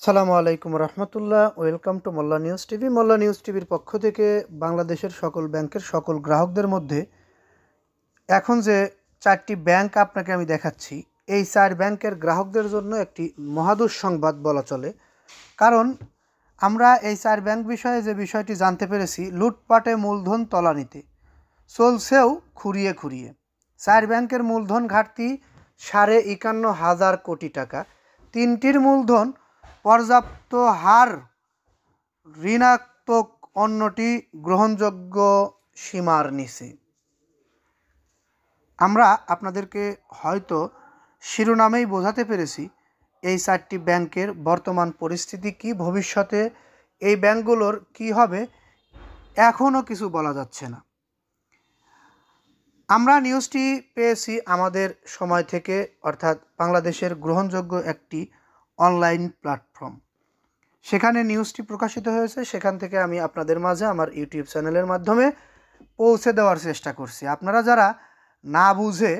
সালামু আলাইকুম রহমতুল্লাহ। Welcome to Molla news TV. Molla news টিভির পক্ষ থেকে বাংলাদেশের সকল ব্যাংকের সকল গ্রাহকদের মধ্যে এখন যে 4টি ব্যাংক আপনাকে আমি দেখাচ্ছি, এই 4 ব্যাংকের গ্রাহকদের জন্য একটি মহাদুঃসংবাদ বলা চলে। কারণ আমরা এই 4 ব্যাংক বিষয়ে যে বিষয়টি জানতে পেরেছি, লুটপাটে মূলধন তলানিতে চলছেও খুঁড়িয়ে খুঁড়িয়ে। 4 ব্যাংকের মূলধন ঘাটতি 51,500 কোটি টাকা। 3টির মূলধন পর্যাপ্ত হার ঋণাত্মক, অন্যটি গ্রহণযোগ্য সীমার নিচে। আমরা আপনাদেরকে হয়তো শিরোনামেই বোঝাতে পেরেছি এই 4টি ব্যাংকের বর্তমান পরিস্থিতি কি, ভবিষ্যতে এই ব্যাংকগুলোর কি হবে এখনও কিছু বলা যাচ্ছে না। আমরা নিউজটি পেয়েছি আমাদের সময় থেকে, অর্থাৎ বাংলাদেশের গ্রহণযোগ্য একটি অনলাইন প্ল্যাটফর্ম, সেখানে নিউজটি প্রকাশিত হয়েছে। সেখান থেকে আমি আপনাদের মাঝে আমার ইউটিউব চ্যানেলের মাধ্যমে পৌঁছে দেওয়ার চেষ্টা করছি। আপনারা যারা না বুঝে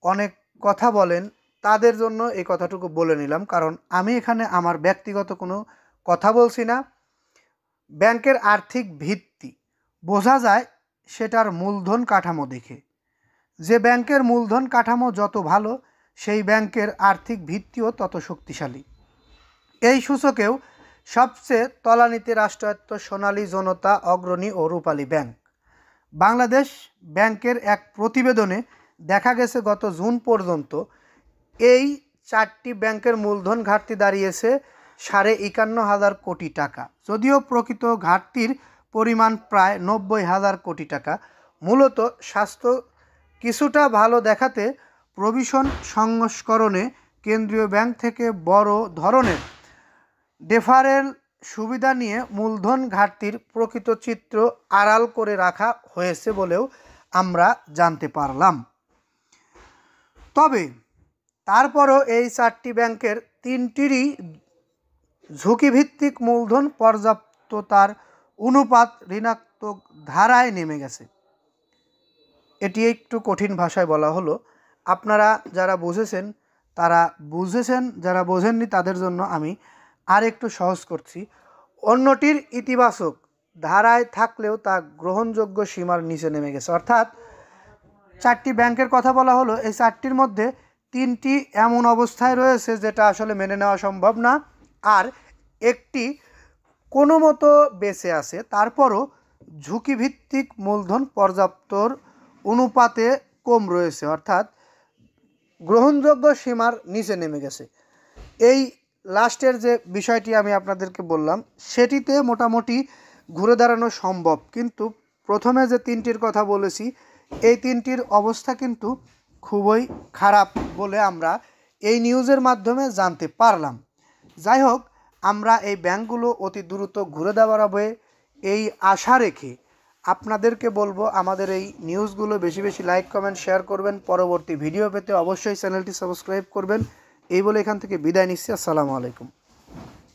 অনেক কথা বলেন, তাদের জন্য এই কথাটুকু বলে নিলাম, কারণ আমি এখানে আমার ব্যক্তিগত কোনো কথা বলছি না। ব্যাংকের আর্থিক ভিত্তি বোঝা যায় সেটার মূলধন কাঠামো দেখে। যে ব্যাংকের মূলধন কাঠামো যত ভালো, সেই ব্যাংকের আর্থিক ভিত্তিও তত শক্তিশালী। এই সূচকেও সবচেয়ে তলানিতে রাষ্ট্রায়ত্ত সোনালী জনতা, অগ্রণী ও রূপালী ব্যাংক। বাংলাদেশ ব্যাংকের এক প্রতিবেদনে দেখা গেছে গত জুন পর্যন্ত এই 4টি ব্যাংকের মূলধন ঘাটতি দাঁড়িয়েছে 51,500 কোটি টাকা। যদিও প্রকৃত ঘাটতির পরিমাণ প্রায় 90,000 কোটি টাকা। মূলত স্বাস্থ্য কিছুটা ভালো দেখাতে প্রভিশন সংস্করণে কেন্দ্রীয় ব্যাংক থেকে বড় ধরনের ডেফারেল সুবিধা নিয়ে মূলধন ঘাটতির প্রকৃত চিত্র আড়াল করে রাখা হয়েছে বলেও আমরা জানতে পারলাম। তবে তারপরও এই 4টি ব্যাংকের 3টিরই ঝুঁকিভিত্তিক মূলধন পর্যাপ্ততার অনুপাত ঋণাত্মক ধারায় নেমে গেছে। এটি একটু কঠিন ভাষায় বলা হলো। আপনারা যারা বুঝেছেন তারা বুঝেছেন, যারা বোঝেননি তাদের জন্য আমি আর একটু সহজ করছি। অন্যটির ইতিবাচক ধারায় থাকলেও তা গ্রহণযোগ্য সীমার নিচে নেমে গেছে। অর্থাৎ 4টি ব্যাংকের কথা বলা হলো, এই 4টির মধ্যে 3টি এমন অবস্থায় রয়েছে যেটা আসলে মেনে নেওয়া সম্ভব না, আর একটি কোনো মতো বেঁচে আছে। তারপরও ঝুঁকিভিত্তিক মূলধন পর্যাপ্তর অনুপাতে কম রয়েছে, অর্থাৎ গ্রহণযোগ্য সীমার নিচে নেমে গেছে। এই লাস্টের যে বিষয়টি আমি আপনাদেরকে বললাম, সেটিতে মোটামুটি ঘুরে দাঁড়ানো সম্ভব, কিন্তু প্রথমে যে 3টির কথা বলেছি, এই 3টির অবস্থা কিন্তু খুবই খারাপ বলে আমরা এই নিউজের মাধ্যমে জানতে পারলাম। যাই হোক, আমরা এই ব্যাংকগুলো অতি দ্রুত ঘুরে দাঁড়াবে এই আশা রেখে আপনাদেরকে বলবো, আমাদের এই নিউজগুলো বেশি বেশি লাইক, কমেন্ট, শেয়ার করবেন। পরবর্তী ভিডিও পেতে অবশ্যই চ্যানেলটি সাবস্ক্রাইব করবেন। এই বলে এখান থেকে বিদায় নিচ্ছি। আসসালামু আলাইকুম।